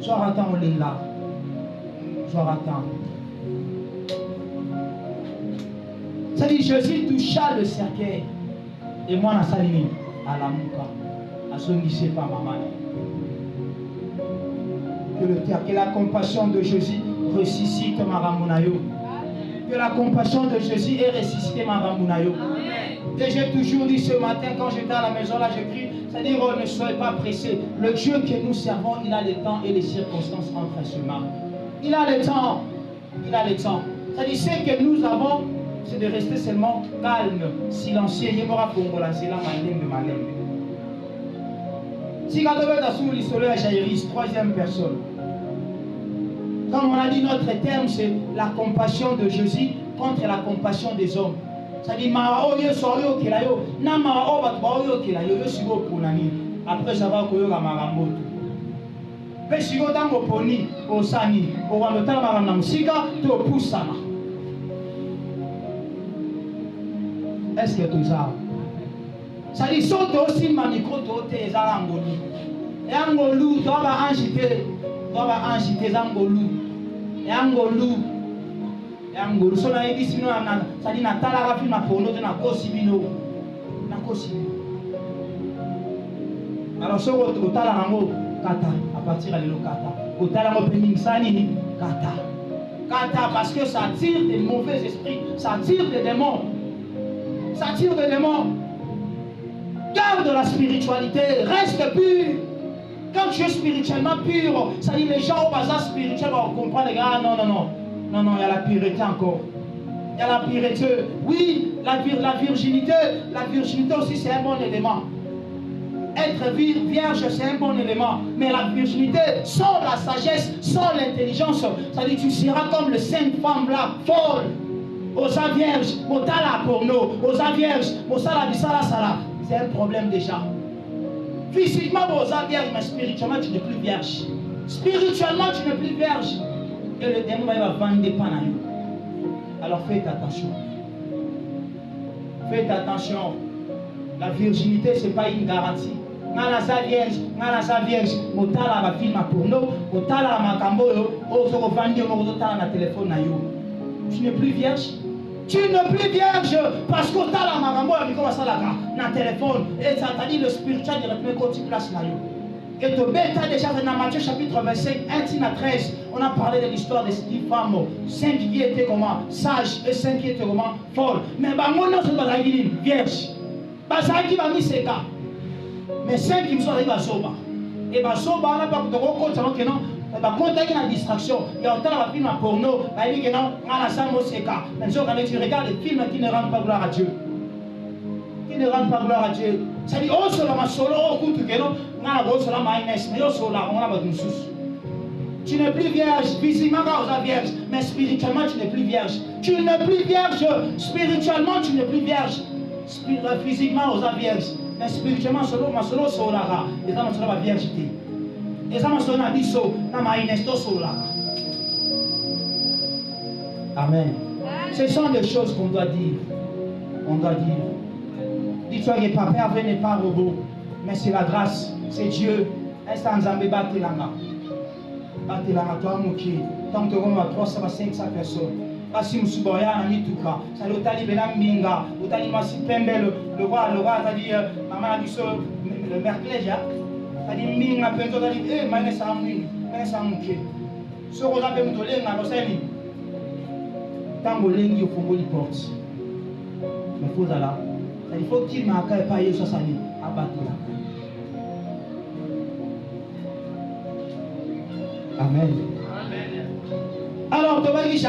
Genre attends, on est là. Genre attends. Ça dit, Jésus toucha le cercueil. Et moi, na salini à la mouka. À son guichet par maman. Que la compassion de Jésus ressuscite ma ramonayo. Que la compassion de Jésus ait ressuscité ma ramonayo. Et j'ai toujours dit ce matin, quand j'étais à la maison, là, j'écris, c'est-à-dire, ne soyez pas pressés. Le Dieu que nous servons, il a le temps et les circonstances entre ses mains. Il a le temps. Il a le temps. C'est-à-dire, ce que nous avons, c'est de rester seulement calme, silencieux. Si quand on est sous l'isolé à Jaïris, troisième personne. Comme on a dit, notre terme, c'est la compassion de Jésus contre la compassion des hommes. C'est-à-dire, après ça va courir à Maramboto. Mais si vous avez un poni, au sani, au Wamotala Maramnamusika, tu es poussama. Est-ce que tout ça? Ça dit, saute aussi ma micro, tu es à Angoli. Et Angolou, tu vas agiter, Angolou. Et Angolou. Angolou, so na yebi sino na ça dit na tala rafi na pono na kosibino. Na kosibino. Alors ce que tala rango kata à partir de kata. Au tala mo peningsani kata. Kata parce que ça tire des mauvais esprits, ça tire des démons. Ça tire des démons. Garde la spiritualité, reste pur. Quand tu es spirituellement pur, ça dit les gens au bazar spirituel vont comprendre les gars, non, il y a la pureté encore. Il y a la pureté. Oui, la virginité aussi c'est un bon élément. Être vierge c'est un bon élément. Mais la virginité, sans la sagesse, sans l'intelligence, ça dit tu seras comme les 5 femmes là, folles. Osa vierge, motala porno, osa vierge, mosala bisala sala. C'est un problème déjà. Physiquement, osa vierge, mais spirituellement tu n'es plus vierge. Spirituellement tu n'es plus vierge. Et le démon va vendre des panayos. Alors faites attention. Faites attention. La virginité, ce n'est pas une garantie. Nana vierge, motala va film porno, motala makambo yo, ozo vendre mo na téléphone na yo. Tu n'es plus vierge. Tu n'es plus vierge parce que tala makambo yo biko salaka na téléphone et ça t'a dit le spirituel de la première côté place na yo. Et de bêta déjà dans Matthieu chapitre 25, 1 à 13, on a parlé de l'histoire de ces 10 femmes. 5 qui étaient comment sages et 5 qui étaient comment folles. Mais mon nom c'est pas vierge. Bazar qui va mis ces cas. Mais 5 qui me sont arrivés à Soba. Et Soba, on n'a pas de recours, que non. Quand il y a une distraction, il y a un film porno, il dit que non, on a ça, moi c'est cas. Mais quand tu regardes les films qui ne rendent pas gloire à Dieu. Qui ne rendent pas gloire à Dieu. Ça dit, oh, c'est la solo, oh, écoute, que non. Tu n'es plus vierge, physiquement tu es vierge, mais spirituellement tu n'es plus vierge. Tu n'es plus vierge, spirituellement tu n'es plus vierge. Physiquement tu es vierge, mais spirituellement solo solara. Et ça c'est la viergeté. Et ça c'est la biso, na mainesto solara. Amen. Ce sont des choses qu'on doit dire. On doit dire. Dis-toi que papa n'est pas robot, mais c'est la grâce. C'est Dieu. Instant Zambé Batelanga. Batelanga, toi, Mouki. Tant que tu as 300 à 500 personnes. Parce que Moussouboya, on a mis tout cas. Ça le tali Benambinga. Ou tali Massi Pembe, le roi, t'as dit, maman a dit le mercredi. T'as dit, Minga, Pento, t'as dit, eh, Maïne Samouki. Maïne Samouki. Ce qu'on a fait Moutolenga, Roseli. Tant que l'engi au fond de porte. Mais il faut là. Il faut qu'il m'a payé sur sa vie. À Batelanga. Amen. Alors, tu vas dire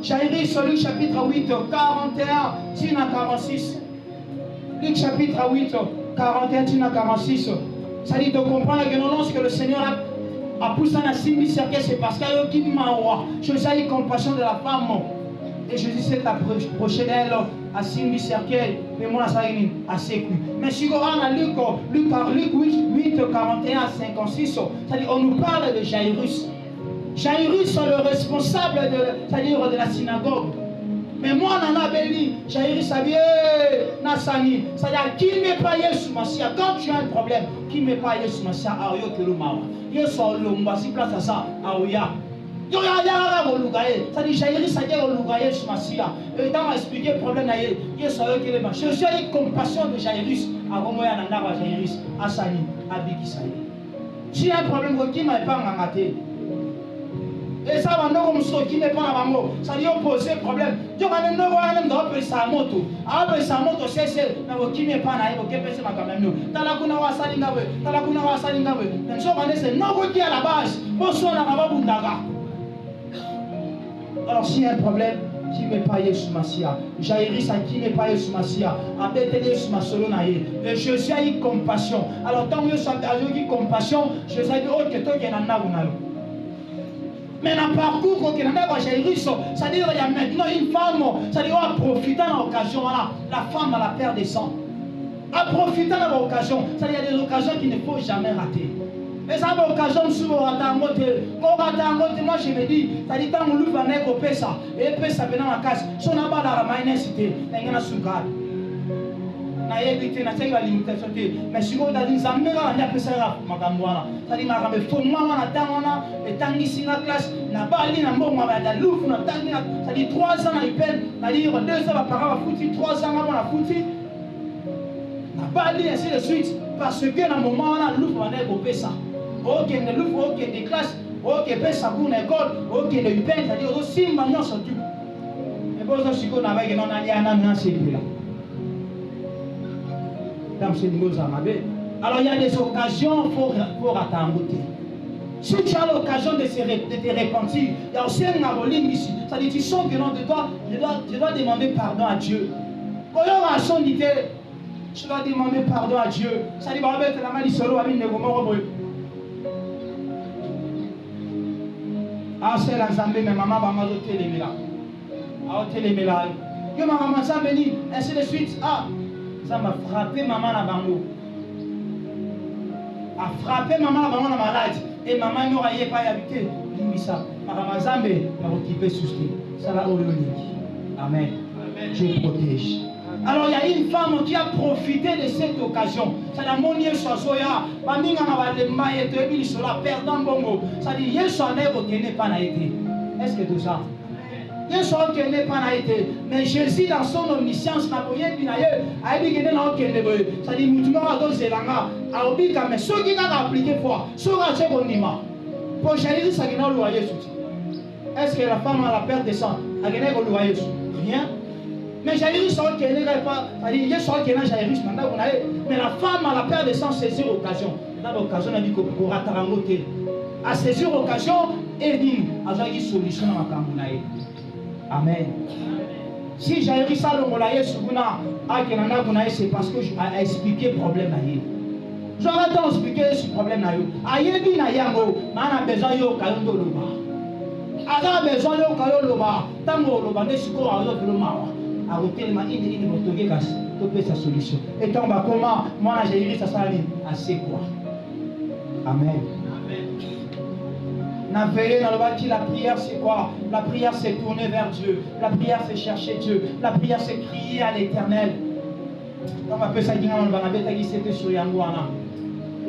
Jairus, Luc chapitre 8, 41, Tina 46. Luc chapitre 8, 41, Tina 46. Ça dit de comprendre que non, ce que le Seigneur a poussé à Simbi cercueil, c'est parce qu'il y a qui m'a roi. Je eu compassion de la femme. Et Jésus s'est approché d'elle à Simbi cercueil. Mais moi, ça a sécu. Mais si on a Luc 8, 41 à 56, c'est-à-dire on nous parle de Jairus. Jairus est le responsable de la synagogue. Mais moi, Nana Beli, j'ai Sabie, Nassani, c'est-à-dire qui me paye sous Massia. Quand tu as un problème, qui me paye sous Massia, Aoyo Kelumawa. Yo so lomba si place à ça, Aoya. Yo ya olugaye, ça dit Jairi ça dit olugaye sous Massia. Et dans expliquer le problème là, yo so yo Kelema. Je suis avec compassion de Jairus, Agomoya Nanda wa Jairus, Asani, Abiki Saï. Si un problème qui m'a pas ngamaté. Et ça va nous comme qui n'est pas à mot. Ça dit opposer problème. Dieu va nous voir même dans le sa moto. Après sa moto c'est mais qui n'est pas là, qui peut se mettre quand même nous. Dans la kuna wa salingawe, dans la kuna wa salingawe. Donc ça va c'est non qui à la base. Pour soit na baba bundaga. Alors s'il y a un problème, qui n'est pas Yesu Masia. Jairus a qui n'est pas Yesu Masia. Abetele Yesu Masolo naïe. Et je suis avec compassion. Alors tant que je suis avec compassion, je sais que autre que toi qui est en nagunalo. Mais dans le parcours qu'on a Jairus, c'est-à-dire qu'il y a maintenant une femme, c'est-à-dire en profitant de l'occasion, voilà, la femme à la paire des sangs. En profitant de l'occasion, c'est-à-dire qu'il y a des occasions qu'il ne faut jamais rater. Et ça, l'occasion, souvent, on rate en mode, moi je me dis, c'est-à-dire quand on l'ouvre un égo, pesa, et pesa venant à casse, si on n'a pas la maincité, il y a un sougar. Na évité na c'est la limitation mais si on a dit zamera na pesa la makamwana ça dit mara me fomma na tangona et tangi singa classe na bali na mbongo ba louf na tangi ça dit 3 ans na ipel na dire 2 ans par an fouti 3 ans na fouti na bali ainsi de suite parce que na moment na louf na ko pesa OK ne louf OK des classes OK pesa pour l'école OK le ipel ça dit aussi maintenant surtout et bon ça si qu'on avait non ali ana c'est là. Alors il y a des occasions pour attendre. Si tu as l'occasion de te repentir, il y a aussi un abolim ici. Ça dit, tu sens que non de toi, je dois demander pardon à Dieu. Quand il y a son idée, tu dois demander pardon à Dieu. Ça dit, bah, la main du solo, à ah, c'est la Zambé, mais maman va m'ajouter les mélas. Ah, les mélas. Que maman s'en bénit, ainsi de suite. Ah, ça m'a frappé maman la bango. A frappé maman la bango la malade. Et maman n'aura pas habité. Dis ça. Maman Zambé m'a occupé sous ça va au Amen. Dieu protège. Alors il y a une femme qui a profité de cette occasion. Ça n'a mon Yesu soya. Baminga na balemba yeto ebili sur la perdant bongo. Ça dit Yesu n'est pas na été. Est-ce que tout ça? Yesu n'est pas été, mais Jésus dans son omniscience n'a pas été binaye, a dit qu'il n'est pas été. Ça dit mutumo a dos zelanga, a obika mais ceux qui ont appliqué foi, ceux qui ont condimé. Pour Jésus ça qui n'a pas Yesu. Est-ce que la femme a la perte de sang, a gagné le loyer Yesu? Rien. Mais Jésus ça qui n'est pas, ça dit Yesu qui n'a pas Jésus maintenant on a, mais la femme a la perte de sang saisir l'occasion. Dans l'occasion on a dit qu'on ratarangoté. À saisir l'occasion et dit a une solution à Kamunaï. Amen. Si j'ai réussi à le c'est parce que j'ai expliqué le problème. J'aurais dû expliquer ce problème. Ayebi na yango, mana besoin yo kayondo loba. Aga besoin yo kayondo loba. Tango loba ne siko ayo lo mawa. A hotel ma indi motoge kas. To pe sa solution. Et tant ba comment moi j'ai réussi ça sali assez quoi. Amen. La prière c'est quoi? La prière c'est tourner vers Dieu. La prière c'est chercher Dieu. La prière c'est crier à l'Éternel. La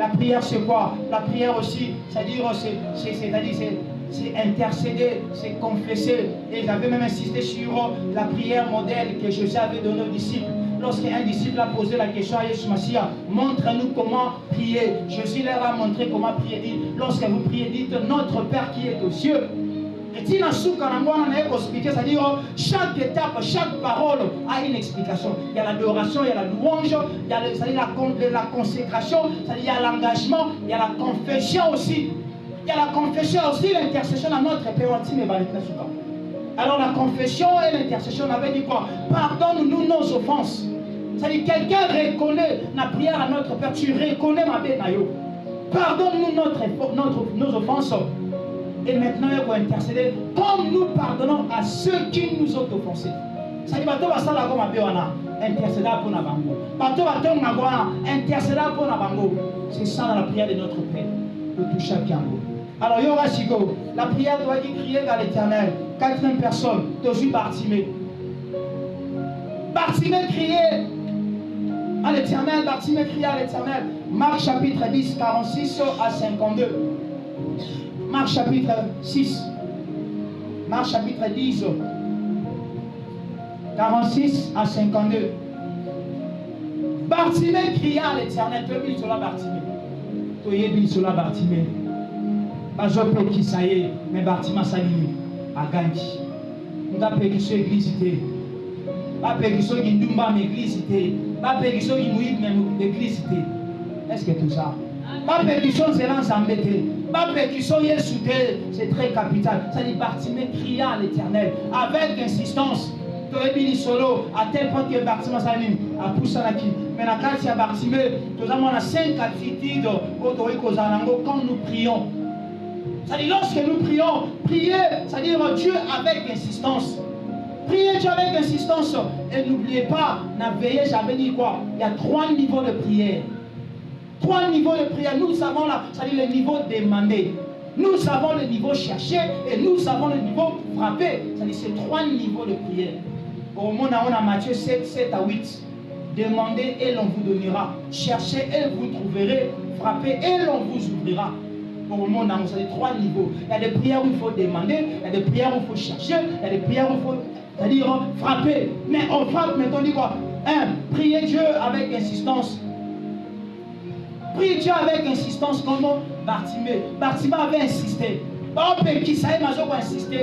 prière c'est quoi? La prière aussi, c'est-à-dire c'est intercéder, c'est confesser. Et j'avais même insisté sur la prière modèle que Jésus avait donnée aux disciples. Lorsqu'un disciple a posé la question à Jésus Massia, montre-nous comment prier. Jésus leur a montré comment prier. Dit, lorsque vous priez, dites notre Père qui est aux cieux. Et c'est-à-dire chaque étape, chaque parole a une explication. Il y a l'adoration, il y a la louange, il y a la consécration, il y a l'engagement, il y a la confession aussi. Il y a la confession aussi, l'intercession à notre Père. Alors la confession et l'intercession avait dit quoi? Pardonne-nous nos offenses. C'est-à-dire quelqu'un reconnaît la prière à notre Père. Tu reconnais ma bénayo. Pardonne-nous nos offenses. Et maintenant il faut intercéder comme nous pardonnons à ceux qui nous ont offensés. C'est-à-dire bato basala comme abewana intercéder pour na bango. Bato bato ngagwana intercéder pour na bango. C'est ça dans la prière de notre Père. De tout chacun. Alors, il y aura la prière doit être criée vers l'Éternel. 4e personne, Tosu Bartimée. Bartimée criait à l'Éternel, Bartimée criait à l'Éternel. Marc chapitre 10, 46 à 52. Marc chapitre 6. Marc chapitre 10, 46 à 52. Bartimée cria à l'Éternel. Tu es venu sur la Bartimée. Tu es venu sur la Bartimée. Bazope qui ça y est, mais Bartimée s'allie à Gangi. Nous avons payé sur l'église. Pas payé sur l'Indumba, mais l'église. Pas payé sur l'Inuit, mais l'église. Est-ce que tout ça? Pas payé sur Zélance embêté. Pas payé sur Yesu, c'est très capital. Ça dit Bartimée cria à l'Éternel avec insistance. Tu es venu solo à tel point que Bartimée s'allie à Poussanaki. Mais dans le cas de Bartimée, nous avons 5 attitudes quand nous prions. C'est-à-dire, lorsque nous prions, prier, c'est-à-dire Dieu avec insistance. Priez Dieu avec insistance. Et n'oubliez pas, n'avez jamais dit quoi? Il y a 3 niveaux de prière. 3 niveaux de prière. Nous avons là, c'est-à-dire le niveau demandé. Nous avons le niveau cherché et nous avons le niveau frappé. C'est-à-dire ces 3 niveaux de prière. Au moment où on a Matthieu 7, 7 à 8. Demandez et l'on vous donnera. Cherchez et vous trouverez. Frappez et l'on vous ouvrira. Pour le monde, vous avez 3 niveaux. Il y a des prières où il faut demander, il y a des prières où il faut chercher, il y a des prières où il faut, c'est-à-dire frapper. Mais on frappe, mais on dit quoi? 1. Priez Dieu avec insistance. Priez Dieu avec insistance comme Bartimée. Bartimée avait insisté. Qui ça m'a insisté.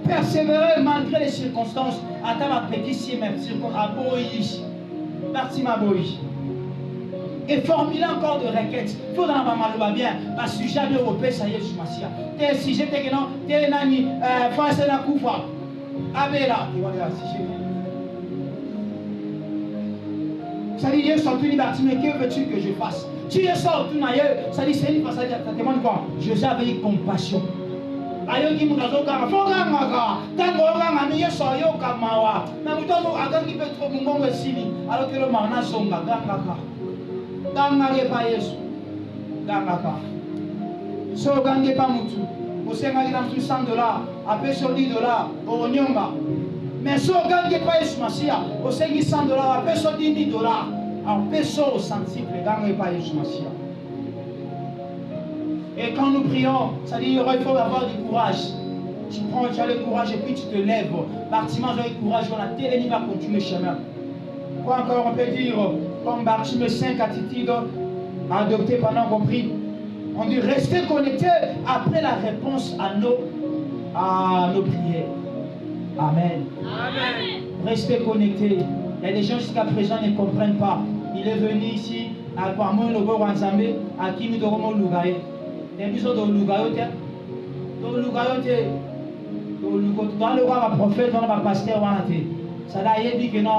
Persévérer malgré les circonstances. Attends ma petite même circonstance. Bartimée aboyi. Et formuler encore de requêtes. Il faut dans la maman bien. Parce que jamais européen, ça y est, je m'assieds. T'es si j'étais que non, t'es nani, français na koufa. Abela, tu vois là, si j'ai. Ça dit, Dieu sorti Bartimée, que veux-tu que je fasse? Tu es sorti ailleurs, ça dit, c'est une façon, ça demande quoi? Je suis avec compassion. Ayo qui m'a dit, faut ganga, tango ganga, mais sort yo kamawa. Mais vous t'en avez qui peut trop mon bon sili, alors que le marna songa, ganga. Gangage pa Yesu. Gangaka. So gange pa mutu. Osenga ina mutu $100, ape so $10, onyonga. Mais so gange pa Yesu Masia, osengi $100, ape so $10, ape so centime gange pa Yesu Masia. Et quand nous prions, ça dit il faut avoir du courage. Tu as le courage et puis tu te lèves. Bartimée a le courage, on a télé, il va continuer le chemin. Quoi encore on peut dire? Comme Bartimée 5 attitudes adoptées pendant qu'on prie. On dit rester connecté après la réponse à nos prières. Amen. Amen. Restez connecté. Il y a des gens jusqu'à présent ne comprennent pas. Il est venu ici à Kwamo Lobo Wanzambe à Kimi Doromo Lugaye. Il y a des gens de Lugayote. Dans le roi prophète, dans le pasteur, ça a dit que non,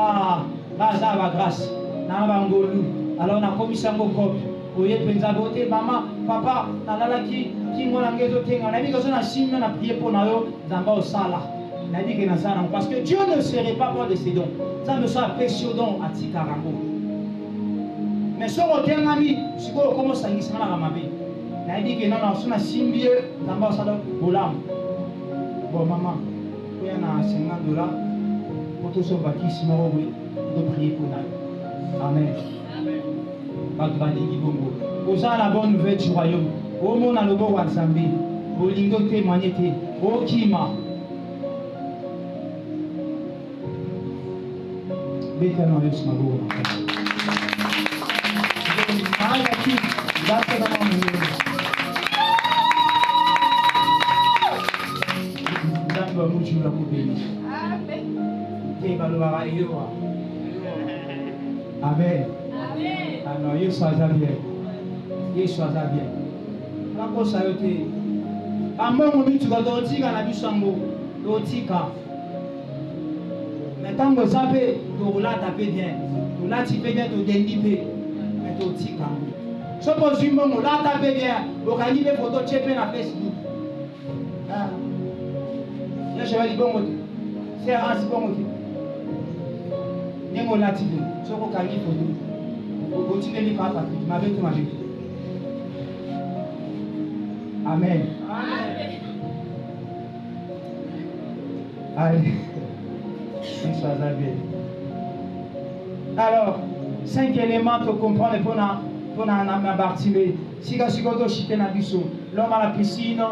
ça va grâce. Alors on a commis ça au cop. Oye pensabote maman papa nalala ki ngona ngezo tenga na biko na simna na prier pour nayo zamba osala na dit que na sana parce que Dieu ne serait pas pour de ses dons ça me soit péché don à tikarango mais sur le terrain ami siko comment ça ngisa na mabe na dit que non na sona simbie zamba osala bolam bon maman il y a $50 pour tout ce baki simo de prier pour nayo amen. Vous avez la bonne nouvelle du royaume. Au monde à l'obo Wanzambi. Au lingo témoigné. Au Kima. Bétano Yus Mago. Amen. Alors, il soit bien. Il soit bien. La cause a été. À mon moment, tu vas dire à la Bissambo, l'Otika. Mais tant que vous avez, tu l'as tapé bien. Tu l'as tapé bien, tu l'as tapé. Mais tu l'Otika. Suppose du moment, tu l'as tapé bien. Tu as mis des photos de Tchépé sur Facebook. Là, je vais dire bon côté. C'est un bon côté. N'est-ce pas là, tu veux. Tu as mis des photos. Continuez par Patrick, ma vie, ma vie. Amen. Amen. Allez. Alors, 5 éléments pour comprendre pour na Bartimée. Si vous avez l'homme à la piscine,